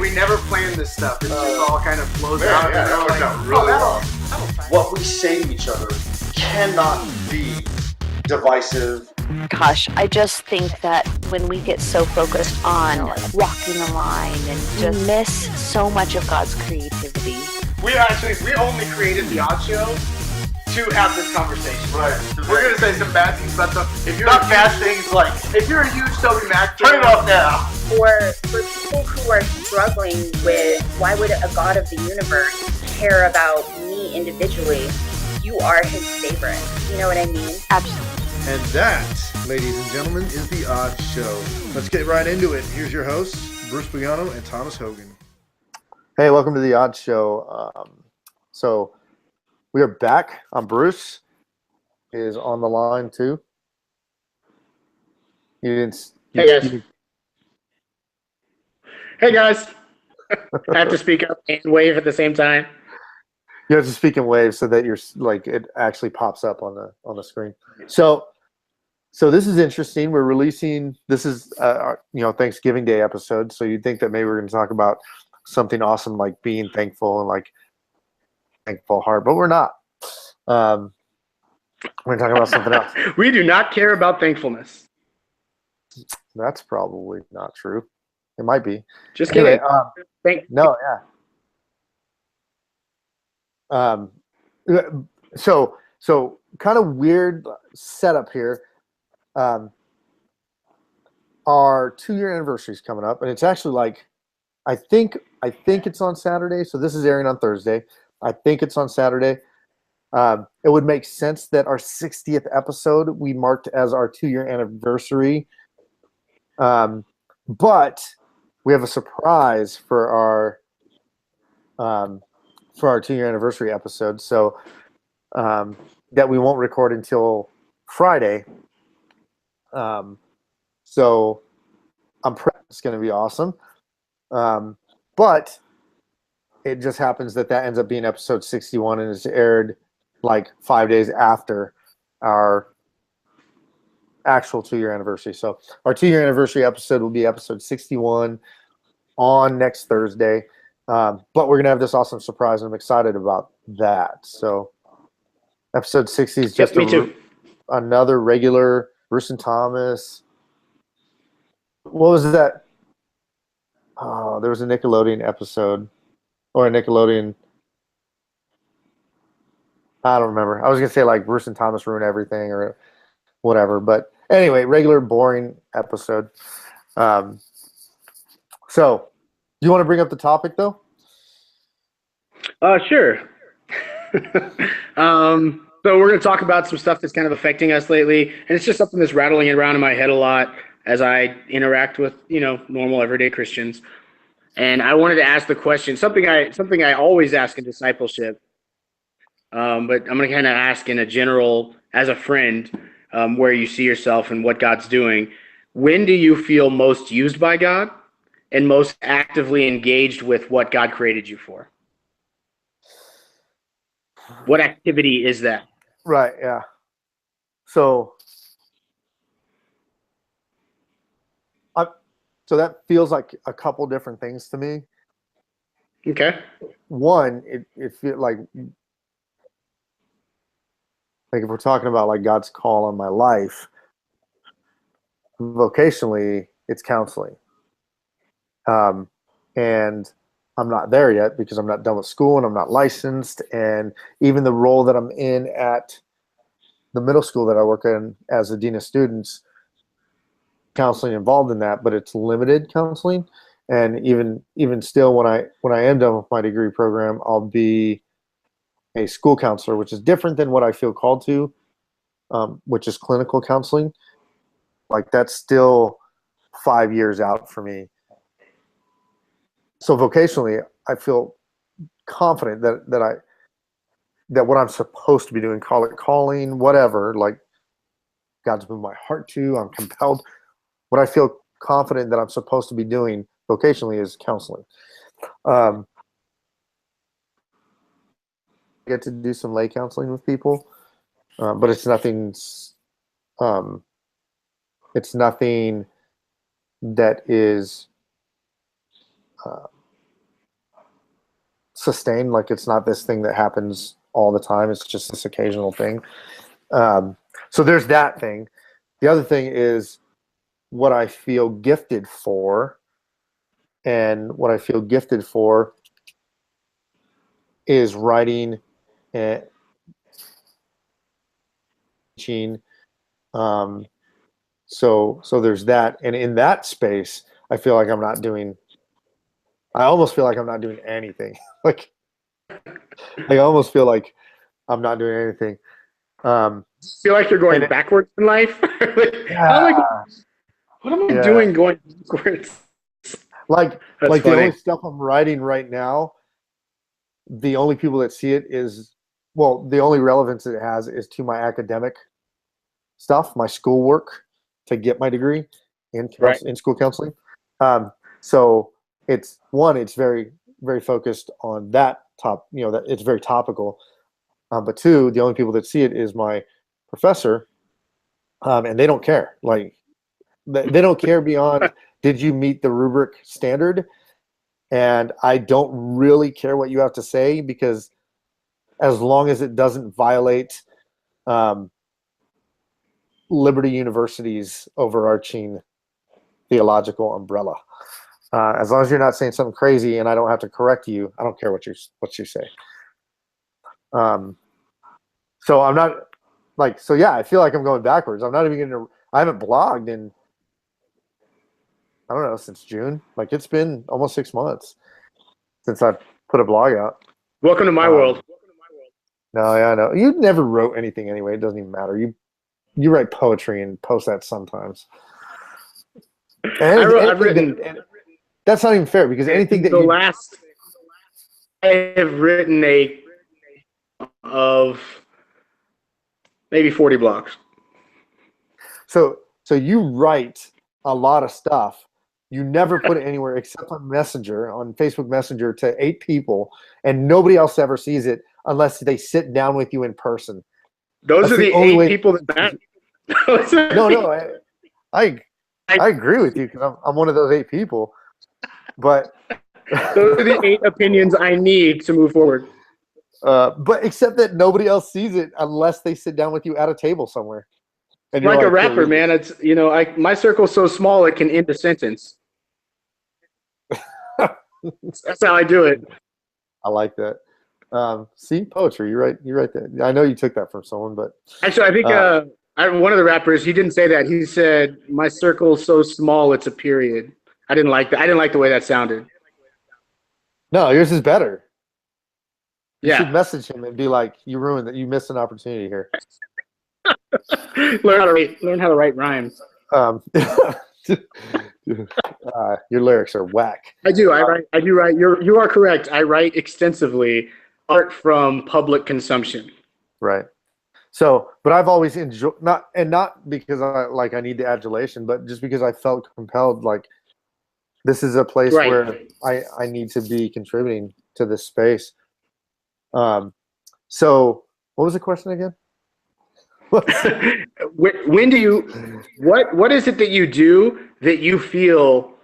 we never planned this stuff. It just all kind of flows out. Yeah, that worked out really well. What we say to each other cannot be divisive. Gosh, I just think that when we get so focused on walking the line and just miss so much of God's creativity. We only created the Odd Show to have this conversation. Right. We're gonna say some bad things about stuff. If you're Not bad things like, if you're a huge Toby Mac turn it off now. For people who are struggling with why would a God of the universe care about me individually, you are his favorite. You know what I mean? Absolutely. And that, ladies and gentlemen, is The Odd Show. Let's get right into it. Here's your hosts, Bruce Bugano and Thomas Hogan. Hey, welcome to The Odd Show. So we are back. I'm Bruce. Is on the line too. You didn't. Hey guys. Hey guys. I have to speak up and wave at the same time. You have to speak in waves so that you're like it actually pops up on the screen. So this is interesting. We're releasing. This is our, Thanksgiving Day episode. So you'd think that maybe we're going to talk about something awesome like being thankful and like thankful heart, but we're not. We're going to talk about something else. We do not care about thankfulness. That's probably not true. It might be. Just kidding. No, yeah. So kind of weird setup here. Our 2-year anniversary is coming up, and it's actually like, I think it's on Saturday. So this is airing on Thursday. I think it's on Saturday. It would make sense that our 60th episode we marked as our 2-year anniversary. But we have a surprise for our 2-year anniversary episode. So that we won't record until Friday. So I'm it's going to be awesome. But it just happens that ends up being episode 61 and it's aired like 5 days after our actual 2-year anniversary. So our 2-year anniversary episode will be episode 61 on next Thursday. But we're going to have this awesome surprise, and I'm excited about that. So episode 60 is just another regular Bruce and Thomas. What was that? Oh, there was a Nickelodeon episode or a Nickelodeon. I don't remember. I was going to say like Bruce and Thomas ruin everything or whatever. But anyway, regular boring episode. So do you want to bring up the topic though? Sure. So we're going to talk about some stuff that's kind of affecting us lately, and it's just something that's rattling around in my head a lot as I interact with, normal everyday Christians. And I wanted to ask the question, something I always ask in discipleship, but I'm going to kind of ask in a general, as a friend, where you see yourself and what God's doing. When do you feel most used by God and most actively engaged with what God created you for? What activity is that? Right, yeah. So that feels like a couple different things to me. Okay. One, it feels like if we're talking about like God's call on my life, vocationally, it's counseling. And I'm not there yet because I'm not done with school and I'm not licensed. And even the role that I'm in at the middle school that I work in as a dean of students, counseling involved in that, but it's limited counseling. And even still, when I am done with my degree program, I'll be a school counselor, which is different than what I feel called to, which is clinical counseling. Like that's still 5 years out for me. So vocationally, I feel confident that what I'm supposed to be doing, call it calling, whatever, like God's moved my heart to, I'm compelled. What I feel confident that I'm supposed to be doing vocationally is counseling. I get to do some lay counseling with people, but it's nothing that is sustained. Like it's not this thing that happens all the time. It's just this occasional thing. So there's that thing. The other thing is what I feel gifted for. And what I feel gifted for is writing and teaching. So there's that. And in that space, I feel like I almost feel like I'm not doing anything. like I almost feel like I'm not doing anything. Feel like you're going backwards in life? Like, what am I doing going backwards? Like That's the funny. only stuff I'm writing right now, the only people that see it is, well, the only relevance it has is to my academic stuff, my schoolwork to get my degree in school counseling. So it's very, very focused on that that it's very topical. But two, the only people that see it is my professor, and they don't care. Like they don't care beyond, did you meet the rubric standard? And I don't really care what you have to say, because as long as it doesn't violate Liberty University's overarching theological umbrella, as long as you're not saying something crazy and I don't have to correct you, I don't care what you say. So I'm not I feel like I'm going backwards. I'm not even I haven't blogged in, I don't know, since June. Like it's been almost 6 months since I put a blog out. Welcome to my world. No, yeah, I know. You never wrote anything anyway. It doesn't even matter. You write poetry and post that sometimes. I've written. That's not even fair, because anything that I have written of maybe 40 blocks. So you write a lot of stuff. You never put it anywhere except on Messenger, on Facebook Messenger, to 8 people, and nobody else ever sees it unless they sit down with you in person. Those are the 8 people that matter. No, I agree with you, because I'm one of those 8 people. But those are the 8 opinions I need to move forward. But except that nobody else sees it unless they sit down with you at a table somewhere. And Like a rapper, man. It's my circle's so small it can end a sentence. That's how I do it. I like that. See, poetry. You write that. I know you took that from someone, but Actually, I think one of the rappers, he didn't say that. He said, "My circle's so small, it's a period." I didn't like that. I didn't like the way that sounded. no, yours is better. You should Yeah, message him and be like, "You ruined that. You missed an opportunity here." learn how to write rhymes. Your lyrics are whack. I do. I do write. You are correct. I write extensively. Art from public consumption. Right. So, but I've always enjoyed, not because I need the adulation, but just because I felt compelled, like this is a place Right. where I need to be contributing to this space. So what was the question again? When do you? What is it that you do that you feel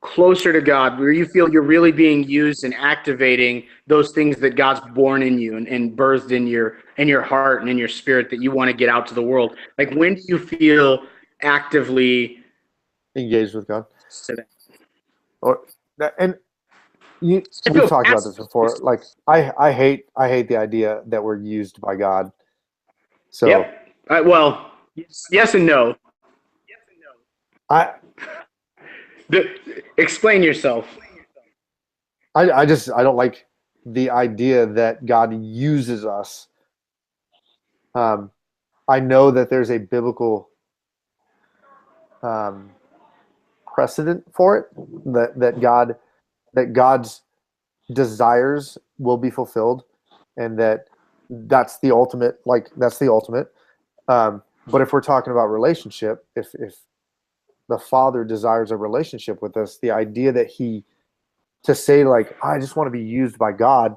closer to God, where you feel you're really being used and activating those things that God's born in you and birthed in your heart and in your spirit that you want to get out to the world? Like, when do you feel actively Engaged with God? And I we've feel talked about passive. this before. Like I hate the idea that we're used by God. So Yep. Well, yes and no. Explain yourself. I don't like the idea that God uses us. I know that there's a biblical precedent for it, that God's desires will be fulfilled, and that's the ultimate. But if we're talking about relationship, if the Father desires a relationship with us, the idea that to say like, I just want to be used by God,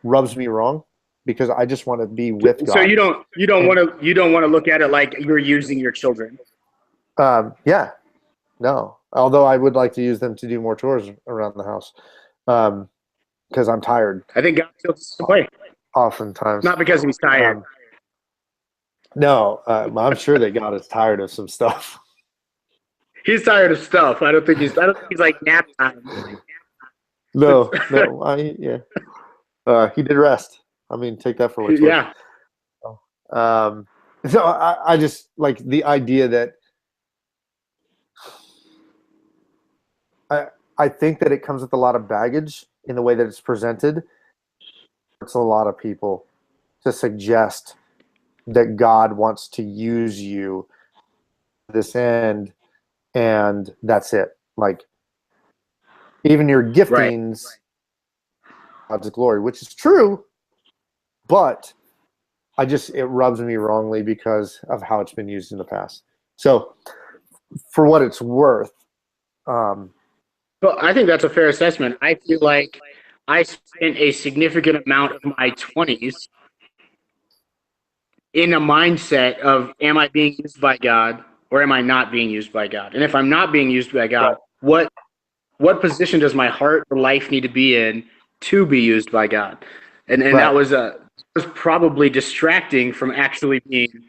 rubs me wrong, because I just want to be with God. So you don't want to look at it like you're using your children. Yeah, no. Although I would like to use them to do more chores around the house. because I'm tired I think God feels the way. oftentimes. Not because he's tired. No, I'm sure that God is tired of some stuff. He's tired of stuff. I don't think he's like nap time. No, he did rest. I mean, take that for what it's worth. Yeah. So I just like the idea that I think that it comes with a lot of baggage in the way that it's presented. It's a lot of people to suggest that God wants to use you to this end, and that's it. Like, even your giftings, God's glory, which is true, but it rubs me wrongly because of how it's been used in the past. So, for what it's worth, Well, I think that's a fair assessment. I feel like I spent a significant amount of my 20s in a mindset of, am I being used by God or am I not being used by God? And if I'm not being used by God, what position does my heart or life need to be in to be used by God? And that was probably distracting from actually being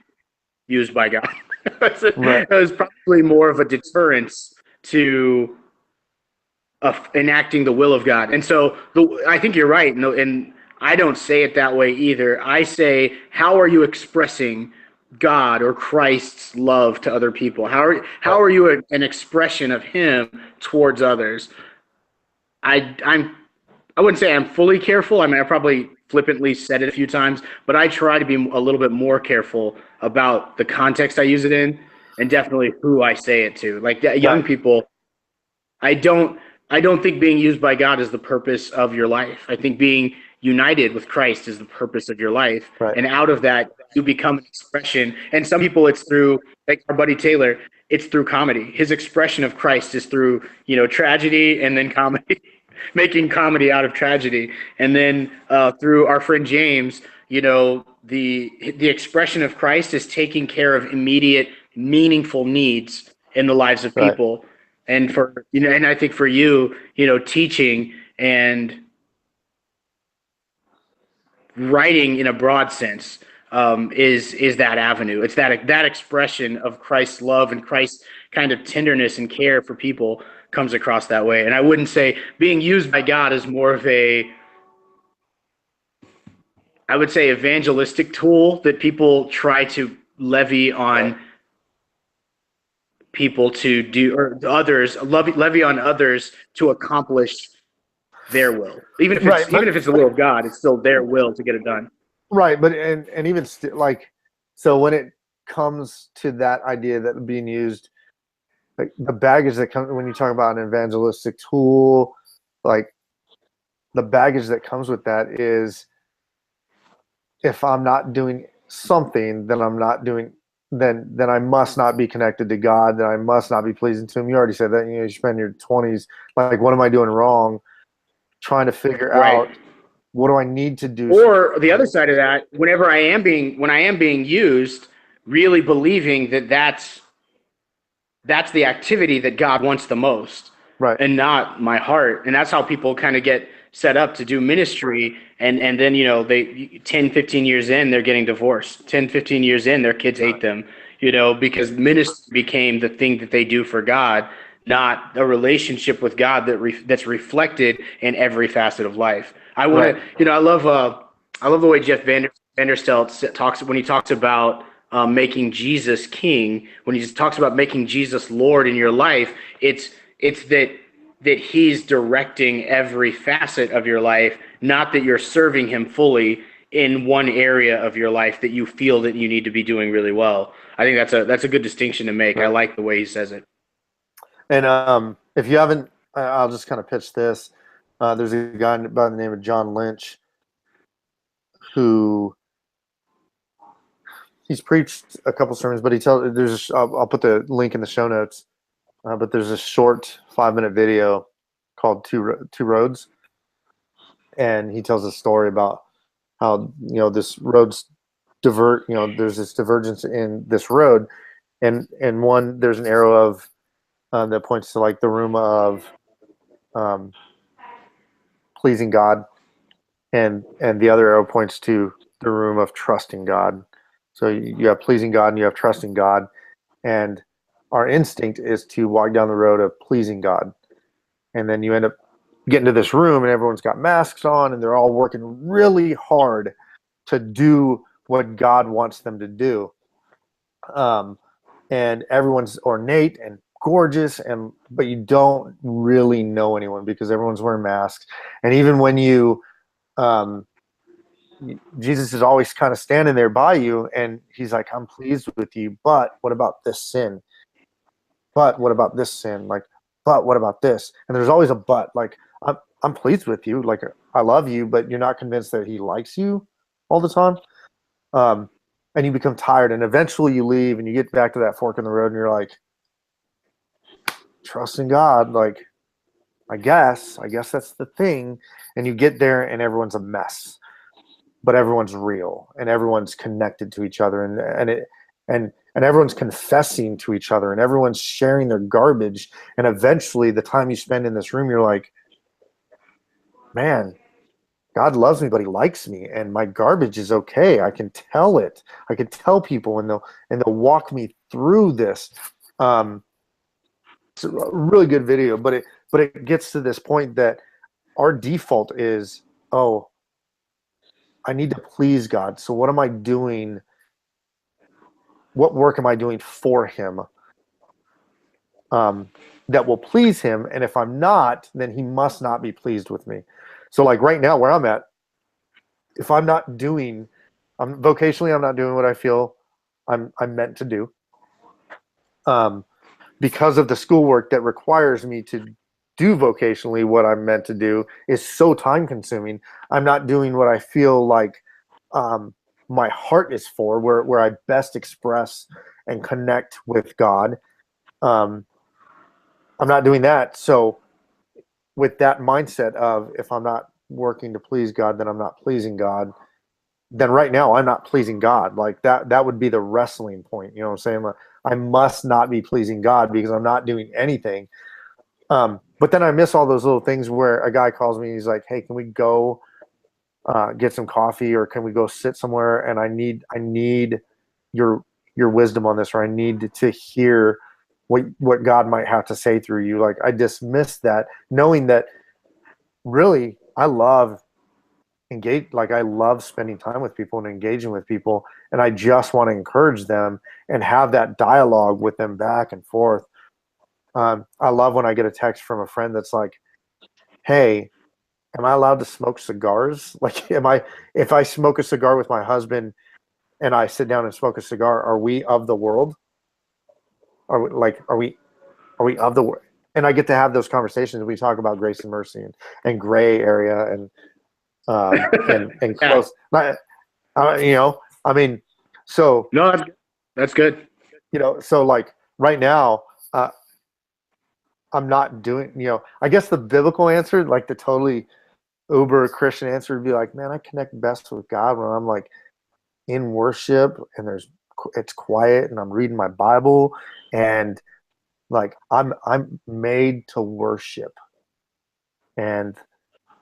used by God. It was probably more of a deterrence to enacting the will of God. And so I think you're right. And I don't say it that way either. I say, how are you expressing God or Christ's love to other people? How are you an expression of Him towards others? I wouldn't say I'm fully careful. I mean, I probably flippantly said it a few times, but I try to be a little bit more careful about the context I use it in, and definitely who I say it to. Like young people, I don't think being used by God is the purpose of your life. I think being united with Christ is the purpose of your life. Right. And out of that, you become an expression. And some people, it's through, like our buddy Taylor, it's through comedy. His expression of Christ is through, tragedy and then comedy, making comedy out of tragedy. And then through our friend James, the expression of Christ is taking care of immediate, meaningful needs in the lives of people. Right. And and I think for you, teaching and writing in a broad sense is that avenue. It's that expression of Christ's love and Christ's kind of tenderness and care for people comes across that way. And I wouldn't say being used by God is more of I would say evangelistic tool that people try to levy on people to do, or others levy on others to accomplish their will. Even if it's the will of God, it's still their will to get it done. Right, but and even so when it comes to that idea that being used, like the baggage that comes when you talk about an evangelistic tool, like the baggage that comes with that is, if I'm not doing something, then I'm not doing. Then I must not be connected to God. Then I must not be pleasing to Him. You already said that. You spend your 20s like, what am I doing wrong? Trying to figure out what do I need to do. Or the other side of that, when I am being used, really believing that that's the activity that God wants the most, right? And not my heart. And that's how people kind of get set up to do ministry. And then, they 10, 15 years in, they're getting divorced. 10, 15 years in, their kids hate them, because ministry became the thing that they do for God, not a relationship with God that's reflected in every facet of life. I want to, I love the way Jeff Vanderstelt talks when he talks about making Jesus king. When he talks about making Jesus Lord in your life, it's that He's directing every facet of your life, not that you're serving Him fully in one area of your life that you feel that you need to be doing really well. I think that's a good distinction to make. Right. I like the way he says it. And if you haven't, I'll just kind of pitch this. There's a guy by the name of John Lynch who he's preached a couple sermons, but I'll put the link in the show notes. But there's a short 5-minute video called Two Roads, and he tells a story about how this roads divert. There's this divergence in this road, and one there's an arrow of that points to like the room of pleasing God, and the other arrow points to the room of trusting God. So you have pleasing God and you have trusting God, and our instinct is to walk down the road of pleasing God, and then you end up getting to this room and everyone's got masks on and they're all working really hard to do what God wants them to do, and everyone's ornate and gorgeous, but you don't really know anyone because everyone's wearing masks. And even when you Jesus is always kind of standing there by you, and he's like, I'm pleased with you, but what about this sin? But what about this sin? Like, but what about this? And there's always a but. Like, I'm pleased with you, like I love you, but you're not convinced that he likes you all the time. And you become tired, and eventually you leave and you get back to that fork in the road and you're like, trust in God, like I guess that's the thing. And you get there and everyone's a mess, but everyone's real and everyone's connected to each other, and everyone's confessing to each other, and everyone's sharing their garbage. And eventually the time you spend in this room, you're like, man, God loves me, but he likes me, and my garbage is okay. I can tell it. I can tell people, and they'll walk me through this. It's a really good video, but it gets to this point that our default is, oh, I need to please God. So what am I doing? What work am I doing for him that will please him? And if I'm not, then he must not be pleased with me. So like right now where I'm at, if I'm not doing, vocationally, I'm not doing what I feel I'm meant to do. Because of the schoolwork that requires me to do vocationally what I'm meant to do is so time consuming. I'm not doing what I feel like my heart is for, where I best express and connect with God. I'm not doing that. So with that mindset of, if I'm not working to please God, then I'm not pleasing God. Then right now I'm not pleasing God. Like that would be the wrestling point. You know what I'm saying? Like, I must not be pleasing God because I'm not doing anything. But then I miss all those little things where a guy calls me and he's like, hey, can we go get some coffee, or can we go sit somewhere? And I need your wisdom on this, or I need to hear what God might have to say through you. Like, I dismiss that, knowing that really I love I love spending time with people and engaging with people, and I just want to encourage them and have that dialogue with them back and forth. I love when I get a text from a friend that's like, hey, am I allowed to smoke cigars? Like, if I smoke a cigar with my husband and I sit down and smoke a cigar, are we of the world? Are we of the world? And I get to have those conversations. We talk about grace and mercy and gray area and close. You know, I mean, so No, that's good. you know, so like right now, I'm not doing, you know, I guess the biblical answer, like the totally uber Christian answer would be like, man, I connect best with God when I'm like in worship and it's quiet and I'm reading my Bible, and like I'm made to worship, and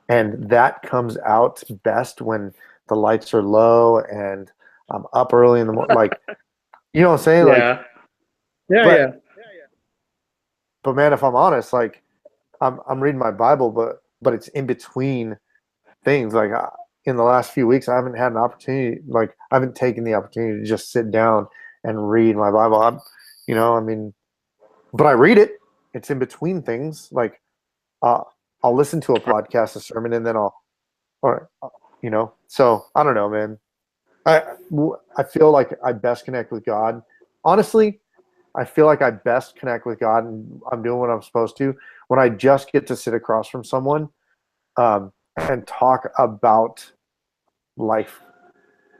that comes out best when the lights are low and I'm up early in the morning. Like, you know what I'm saying? Yeah. Like, but man, if I'm honest, like I'm reading my Bible, but it's in between things. Like in the last few weeks, I haven't had an opportunity. Like I haven't taken the opportunity to just sit down and read my Bible. You know, I mean, but I read it. It's in between things. Like I'll listen to a podcast, a sermon, and then you know. So I don't know, man. I feel like I best connect with God. Honestly, I feel like I best connect with God, and I'm doing what I'm supposed to when I just get to sit across from someone and talk about life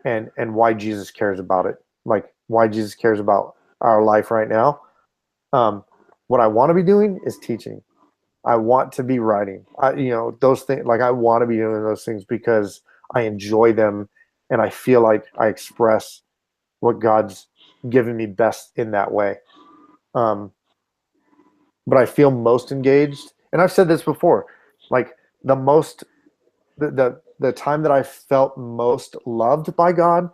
and why Jesus cares about it, like why Jesus cares about our life right now. What I want to be doing is teaching. I want to be writing. You know, those things. Like I want to be doing those things because I enjoy them, and I feel like I express what God's given me best in that way. But I feel most engaged, and I've said this before, like the most the time that I felt most loved by God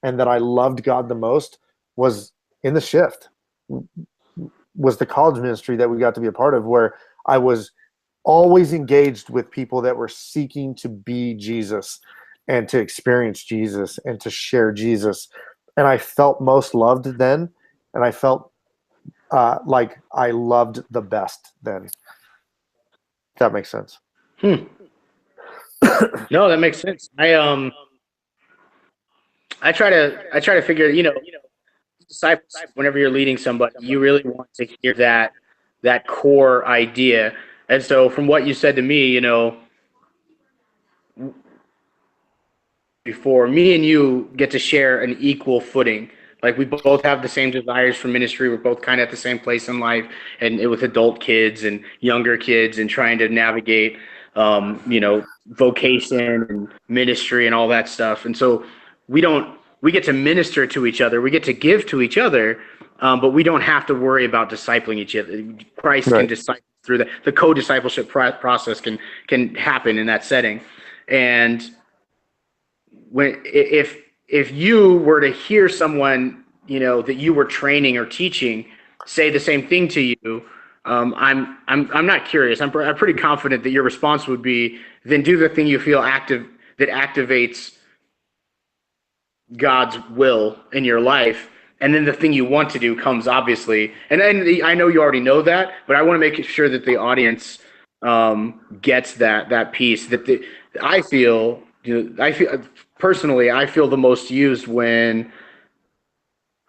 and that I loved God the most was in the shift, was the college ministry that we got to be a part of, where I was always engaged with people that were seeking to be Jesus and to experience Jesus and to share Jesus. And I felt most loved then, and I felt like I loved the best then. If that makes sense. No, that makes sense. I try to figure, disciples, whenever you're leading somebody, you really want to hear that core idea. And so from what you said to me, before, me and you get to share an equal footing. Like, we both have the same desires for ministry. We're both kind of at the same place in life, and with adult kids and younger kids, and trying to navigate, vocation and ministry and all that stuff. And so we get to minister to each other. We get to give to each other, but we don't have to worry about discipling each other. Christ can disciple through the co-discipleship process can happen in that setting. And if you were to hear someone, that you were training or teaching say the same thing to you, I'm not curious. I'm pretty confident that your response would be, then do the thing you feel that activates God's will in your life, and then the thing you want to do comes, obviously. And then I know you already know that, but I want to make sure that the audience gets that piece. I feel personally, I feel the most used when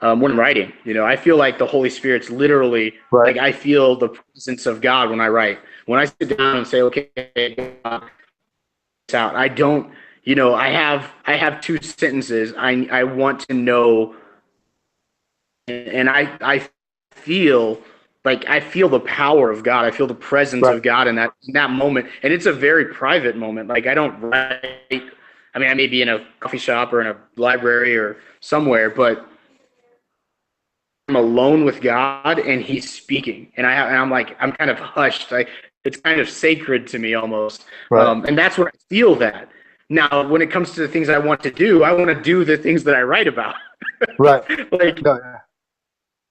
I'm writing. I feel like the Holy Spirit's literally, like, I feel the presence of God when I write. When I sit down and say, okay, it's out. I don't, I have two sentences. I want to know, and I feel the power of God. I feel the presence of God in that moment. And it's a very private moment. Like, I don't write. I mean, I may be in a coffee shop or in a library or somewhere, but I'm alone with God and He's speaking, and I'm kind of hushed. It's kind of sacred to me almost, and that's when I feel that. Now, when it comes to the things I want to do the things that I write about. Right.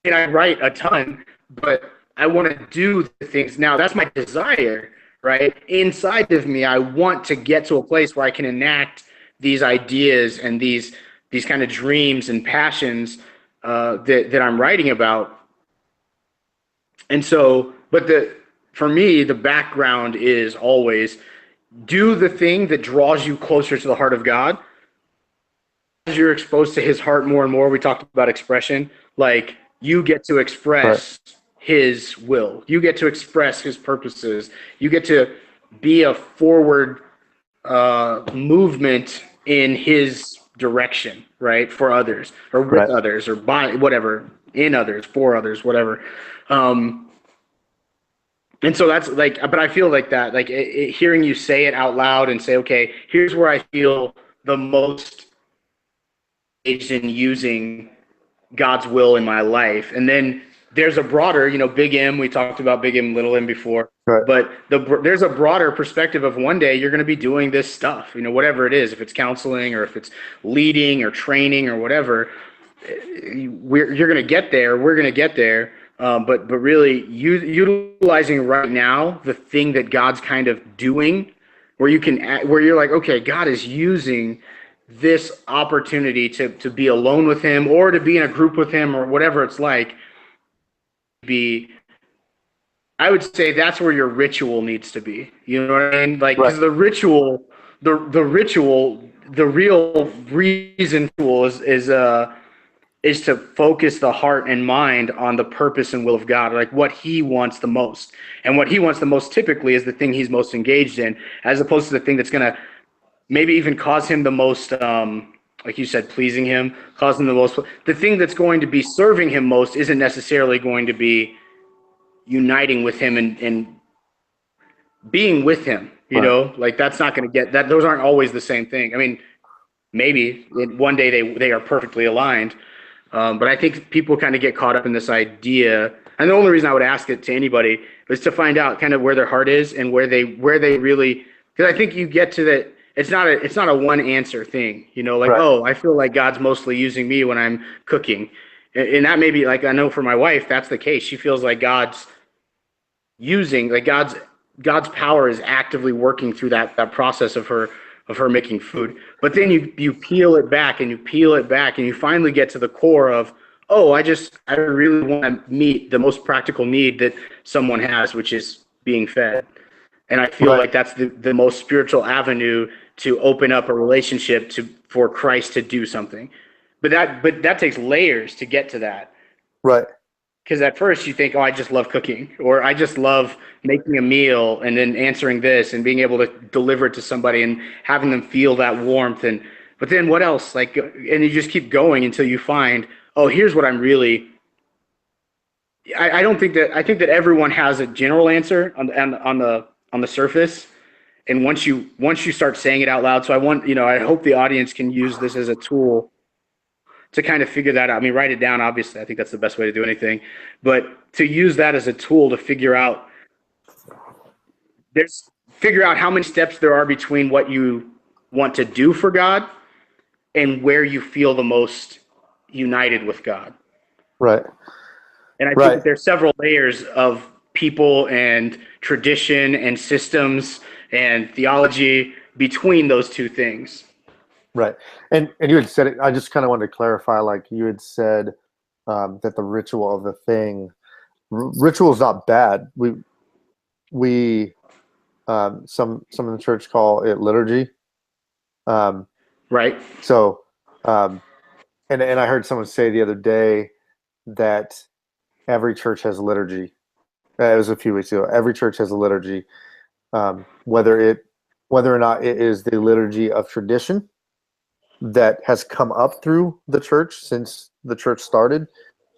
And I write a ton, but I want to do the things. Now, that's my desire, right? Inside of me, I want to get to a place where I can enact these ideas and these kind of dreams and passions that I'm writing about. And so, but for me, the background is always do the thing that draws you closer to the heart of God. As you're exposed to His heart more and more, we talked about expression, like, you get to express His will. You get to express His purposes. You get to be a forward movement in His direction, right? For others, or with others, or by whatever, in others, for others, whatever. And so that's like, but I feel like that, like hearing you say it out loud and say, okay, here's where I feel the most engaged in using God's will in my life. And then there's a broader, Big M, we talked about Big M, Little M before, but there's a broader perspective of one day you're going to be doing this stuff, whatever it is, if it's counseling or if it's leading or training or whatever, you're going to get there. We're going to get there. But really utilizing right now the thing that God's kind of doing, where you're like, okay, God is using this opportunity to be alone with Him or to be in a group with Him or whatever it's like. I would say that's where your ritual needs to be. You know what I mean? Like, because the ritual, the real reason is to focus the heart and mind on the purpose and will of God, like what He wants the most. And what He wants the most typically is the thing He's most engaged in, as opposed to the thing that's going to maybe even cause Him the most, like you said, pleasing Him, cause Him the most. The thing that's going to be serving Him most isn't necessarily going to be uniting with Him and being with Him, you know? Like, that's not going to get that. Those aren't always the same thing. I mean, maybe one day they are perfectly aligned. But I think people kind of get caught up in this idea. And the only reason I would ask it to anybody is to find out kind of where their heart is and where they really, because I think you get to that. it's not a one answer thing, you know, like, Right. oh, I feel like God's mostly using me when I'm cooking. And that may be like, I know for my wife, that's the case. She feels like God's power is actively working through that process of her making food. But then you peel it back and you peel it back and you finally get to the core of, oh, I really want to meet the most practical need that someone has, which is being fed. And I feel Right. like that's the most spiritual avenue to open up a relationship for Christ to do something. But that takes layers to get to that. Right. Because at first you think, oh, I just love cooking, or I just love making a meal and then answering this and being able to deliver it to somebody and having them feel that warmth. But then what else? Like, and you just keep going until you find, oh, here's what I'm really. I think that everyone has a general answer on the surface, and once you start saying it out loud. So I hope the audience can use this as a tool to kind of figure that out. I mean, write it down, obviously. I think that's the best way to do anything. But to use that as a tool to figure out how many steps there are between what you want to do for God and where you feel the most united with God. Right. And I think that there's several layers of people and tradition and systems and theology between those two things. Right. And you had said it, I just kind of wanted to clarify, like you had said that the ritual of the thing, ritual is not bad. We some in the church call it liturgy. Right. So, and I heard someone say the other day that every church has a liturgy. It was a few weeks ago. Every church has a liturgy, whether or not it is the liturgy of tradition that has come up through the church since the church started,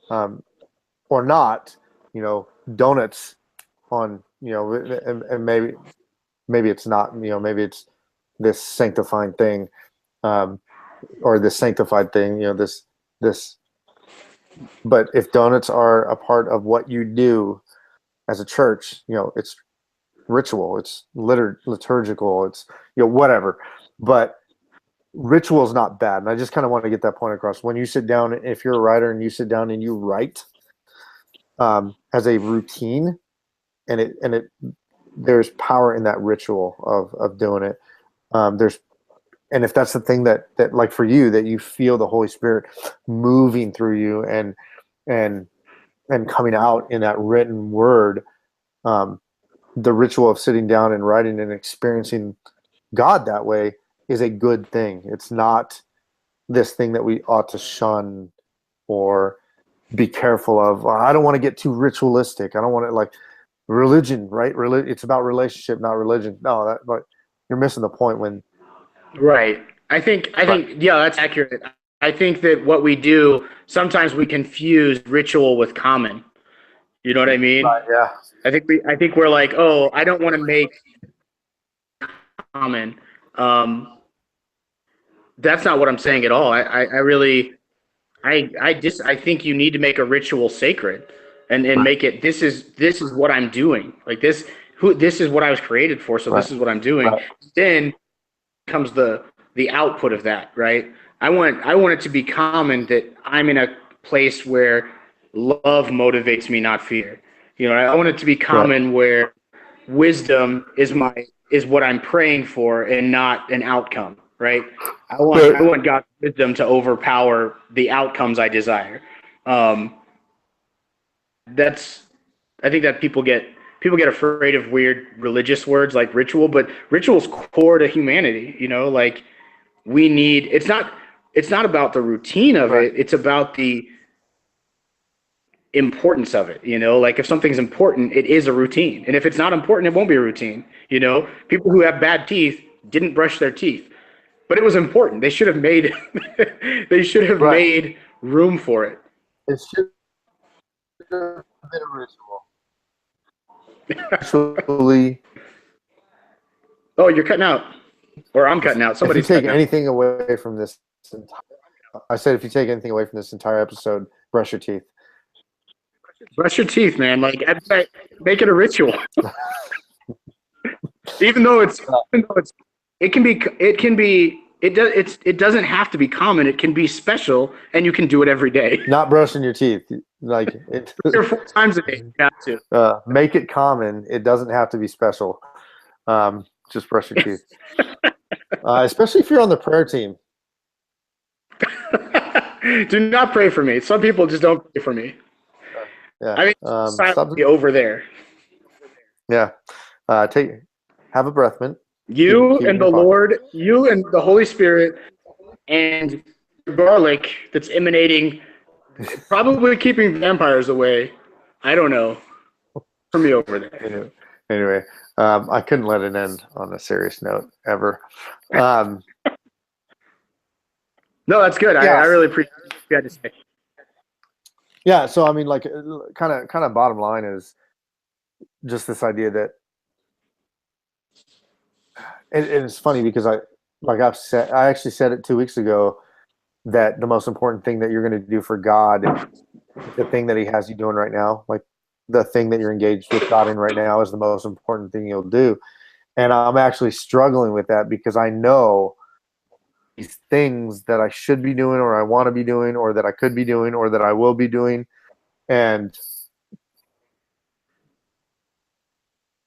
or not. You know, donuts on, you know, and maybe it's not. You know, maybe it's this sanctifying thing, or this sanctified thing. You know, this. But if donuts are a part of what you do as a church, you know, it's ritual, it's liturgical, it's, you know, whatever. But ritual is not bad. And I just kind of want to get that point across. When you sit down, if you're a writer and you sit down and you write as a routine, and there's power in that ritual of doing it. And if that's the thing that like for you, that you feel the Holy Spirit moving through you and coming out in that written word, the ritual of sitting down and writing and experiencing God that way is a good thing. It's not this thing that we ought to shun or be careful of. I don't want to get too ritualistic. I don't want to, like, religion, right? It's about relationship, not religion. No, but you're missing the point when. Right. I think yeah, that's accurate. I think that what we do, sometimes we confuse ritual with common. You know what I mean? Yeah. I think we're like, oh, I don't want to make common. That's not what I'm saying at all. I think you need to make a ritual sacred and make it, this is what I'm doing. Like this is what I was created for. So this is what I'm doing. Right. Then comes the output of that, right? I want it to be common that I'm in a place where love motivates me, not fear. You know, I want it to be common where wisdom is what I'm praying for and not an outcome, right? I want God's wisdom to overpower the outcomes I desire. I think that people get afraid of weird religious words like ritual, but ritual's core to humanity. You know, like it's not about the routine of it. It's about the importance of it. You know, like if something's important, it is a routine. And if it's not important, it won't be a routine. You know, people who have bad teeth didn't brush their teeth, but it was important. They should have made made room for it. It should have been a ritual. Actually, oh, you're cutting out, or I'm cutting out. Somebody's if you take cutting out. anything away from this, I said if you take anything away from this entire episode, brush your teeth. Brush your teeth, man. Like, make it a ritual. even though it's it doesn't have to be common. It can be special, and you can do it every day. Not brushing your teeth, like it. 3 or 4 times a day, you have to. Make it common. It doesn't have to be special. Just brush your teeth, especially if you're on the prayer team. Do not pray for me. Some people just don't pray for me. Yeah, I mean, silently over there. Yeah, have a breath mint. You Keep and the Lord, you and the Holy Spirit, and garlic that's emanating, probably keeping vampires away. I don't know. From me over there. Anyway, I couldn't let it end on a serious note ever. No, that's good. Yeah. I really appreciate what you had to say. Yeah, so I mean, like, kind of bottom line is just this idea that, and it's funny because I actually said it 2 weeks ago that the most important thing that you're going to do for God, the thing that He has you doing right now, like the thing that you're engaged with God in right now, is the most important thing you'll do. And I'm actually struggling with that because I know these things that I should be doing, or I want to be doing, or that I could be doing, or that I will be doing, and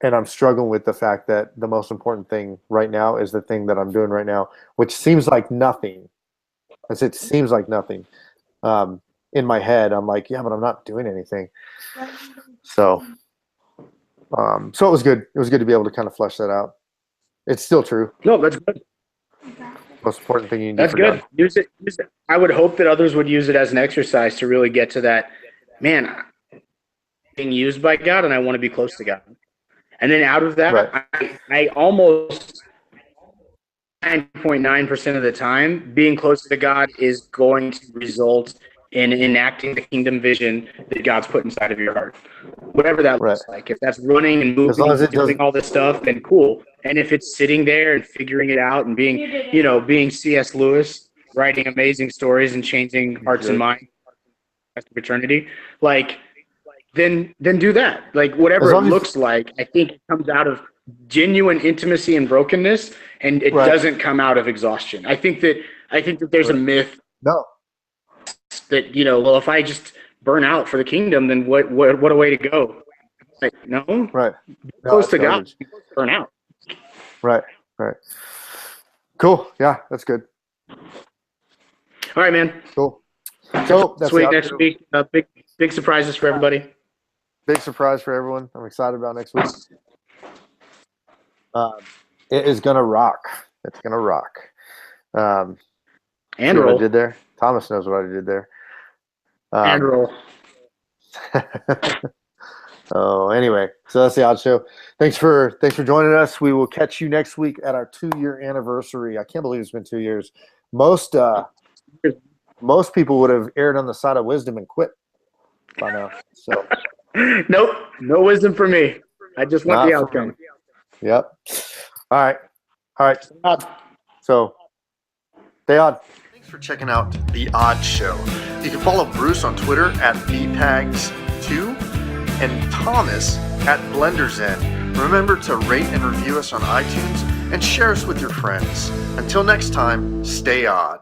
I'm struggling with the fact that the most important thing right now is the thing that I'm doing right now, which seems like nothing. It seems like nothing. In my head, I'm like, yeah, but I'm not doing anything. So it was good. It was good to be able to kind of flesh that out. It's still true. No, that's good. Most important thing you can do. That's for good. God. Use it. I would hope that others would use it as an exercise to really get to that, man, being used by God, and I want to be close to God. And then out of that, Right. I almost 9.9% of the time, being close to God is going to result in enacting the kingdom vision that God's put inside of your heart. Whatever that looks like. If that's running and As moving long as and it doing doesn't- all this stuff, then cool. And if it's sitting there and figuring it out and being C.S. Lewis, writing amazing stories and changing hearts and minds of eternity, like, then do that. Like, whatever As it long as- looks like, I think it comes out of genuine intimacy and brokenness, and it Right. doesn't come out of exhaustion. I think that there's a myth No. that, well, if I just burn out for the kingdom, then what a way to go. Like, no, Right. No, close that's to God, garbage. burn out. Right. Cool. Yeah, that's good. All right, man. Cool. So that's Sweet. the Next outro. week, big surprises for everybody. Big surprise for everyone. I'm excited about next week. It is gonna rock. It's gonna rock. And See what I roll. did there? Thomas knows what I did there. And roll. Oh, anyway, so that's the Odd Show. Thanks for joining us. We will catch you next week at our 2-year anniversary. I can't believe it's been 2 years. Most people would have erred on the side of wisdom and quit by now. So Nope. No wisdom for me. I just want the Not for outcome. yep. All right. So stay odd. Thanks for checking out The Odd Show. You can follow Bruce on Twitter at bpags2 and Thomas at BlenderZen. Remember to rate and review us on iTunes and share us with your friends. Until next time, stay odd.